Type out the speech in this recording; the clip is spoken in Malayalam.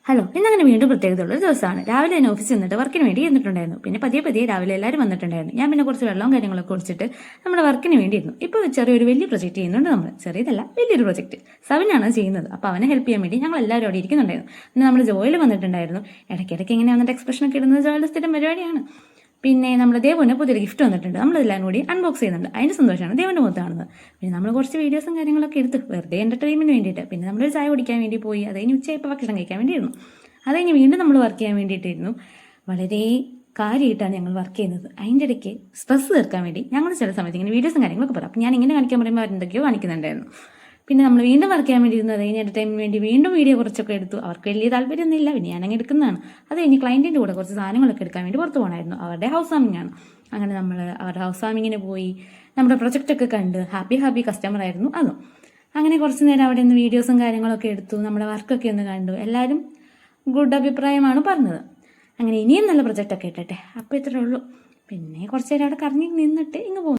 ഹലോ, ഇന്നങ്ങനെ വീണ്ടും പ്രത്യേകതയുള്ള ഒരു ദിവസമാണ്. രാവിലെ തന്നെ ഓഫീസിൽ നിന്നിട്ട് വർക്കിന് വേണ്ടി ഇരുന്നിട്ടുണ്ടായിരുന്നു. പിന്നെ പതിയെ രാവിലെ എല്ലാവരും വന്നിട്ടുണ്ടായിരുന്നു. ഞാൻ പിന്നെ കുറച്ച് വെള്ളവും കാര്യങ്ങളൊക്കെ കുടിച്ചിട്ട് നമ്മുടെ വർക്കിന് വേണ്ടി ഇരുന്നു. ഇപ്പോൾ ചെറിയൊരു വലിയ പ്രൊജക്ട് ചെയ്യുന്നുണ്ട് നമ്മൾ. ചെറിയതല്ല, വലിയൊരു പ്രൊജക്ട്. സവിനാണ് ചെയ്യുന്നത്. അപ്പോൾ അവനെ ഹെൽപ്പ് ചെയ്യാൻ വേണ്ടി ഞങ്ങൾ എല്ലാവരും അവിടെ ഇരിക്കുന്നുണ്ടായിരുന്നു. പിന്നെ നമ്മുടെ ജോയിൽ വന്നിട്ടുണ്ടായിരുന്നു. ഇടയ്ക്കിടയ്ക്ക് ഇങ്ങനെ വന്നിട്ട് എക്സ്പ്രഷൻ ഒക്കെ ഇടുന്നത് ജോയിലെ സ്ഥിരം പരിപാടിയാണ്. പിന്നെ നമ്മുടെ ദേവുവിന് പുതിയൊരു ഗിഫ്റ്റ് വന്നിട്ടുണ്ട്. നമ്മളെല്ലാം കൂടി അൺബോക്സ് ചെയ്യുന്നുണ്ട്. അതിൻ്റെ സന്തോഷമാണ് ദേവൻ്റെ മുഖത്ത് കാണുന്നത്. പിന്നെ നമ്മൾ കുറച്ച് വീഡിയോസും കാര്യങ്ങളൊക്കെ എടുത്ത് വെറുതെ എൻ്റർടൈൻമെൻറ്റിന് വേണ്ടിയിട്ട്. പിന്നെ നമ്മളൊരു ചായ കുടിക്കാൻ വേണ്ടി പോയി. അത് കഴിഞ്ഞ് ഉച്ചയായപ്പോൾ ഭക്ഷണം കഴിക്കാൻ വേണ്ടിയിരുന്നു. അത് കഴിഞ്ഞ് വീണ്ടും നമ്മൾ വർക്ക് ചെയ്യാൻ വേണ്ടിയിട്ടായിരുന്നു. വളരെ കാര്യമായിട്ടാണ് ഞങ്ങൾ വർക്ക് ചെയ്യുന്നത്. അതിൻ്റെ ഇടയ്ക്ക് സ്ട്രെസ് തീർക്കാൻ വേണ്ടി ഞങ്ങൾ ചില സമയത്ത് ഇങ്ങനെ വീഡിയോസും കാര്യങ്ങളൊക്കെ പറയാം. അപ്പം ഞാൻ ഇങ്ങനെ കാണിക്കാൻ പറയുമ്പോൾ അവരെന്തൊക്കെയോ കാണിക്കുന്നുണ്ടായിരുന്നു. പിന്നെ നമ്മൾ വീണ്ടും വർക്ക് ചെയ്യാൻ വേണ്ടി ഇരുന്നത് കഴിഞ്ഞ് എൻ്റർടൈൻമെൻറ്റിന് വേണ്ടി വീണ്ടും വീഡിയോ കുറച്ചൊക്കെ എടുത്തു. അവർക്ക് വലിയ താല്പര്യമൊന്നുമില്ല. പിന്നെ ഞാനങ്ങനെ എടുക്കുന്നതാണ്. അത് കഴിഞ്ഞ് ക്ലയൻറ്റിൻ്റെ കൂടെ കുറച്ച് സാധനങ്ങളൊക്കെ എടുക്കാൻ വേണ്ടി പുറത്ത് പോകണമായിരുന്നു. അവരുടെ ഹൗസ് വാമിംഗ് ആണ്. അങ്ങനെ നമ്മൾ അവരുടെ ഹൗസ് വാമിങ്ങിന് പോയി നമ്മുടെ പ്രൊജക്റ്റൊക്കെ കണ്ട് ഹാപ്പി കസ്റ്റമർ ആയിരുന്നു അതും. അങ്ങനെ കുറച്ച് നേരം അവിടെ നിന്ന് വീഡിയോസും കാര്യങ്ങളൊക്കെ എടുത്തു. നമ്മുടെ വർക്കൊക്കെ ഒന്ന് കണ്ടു. എല്ലാവരും ഗുഡ് അഭിപ്രായമാണ് പറഞ്ഞത്. അങ്ങനെ ഇനിയും നല്ല പ്രൊജക്റ്റൊക്കെ ഇട്ടട്ടെ. അപ്പോൾ ഇത്രേ ഉള്ളൂ. പിന്നെ കുറച്ച് നേരം അവിടെ കറങ്ങി നിന്നിട്ട് ഇങ്ങ് പോകുന്നു.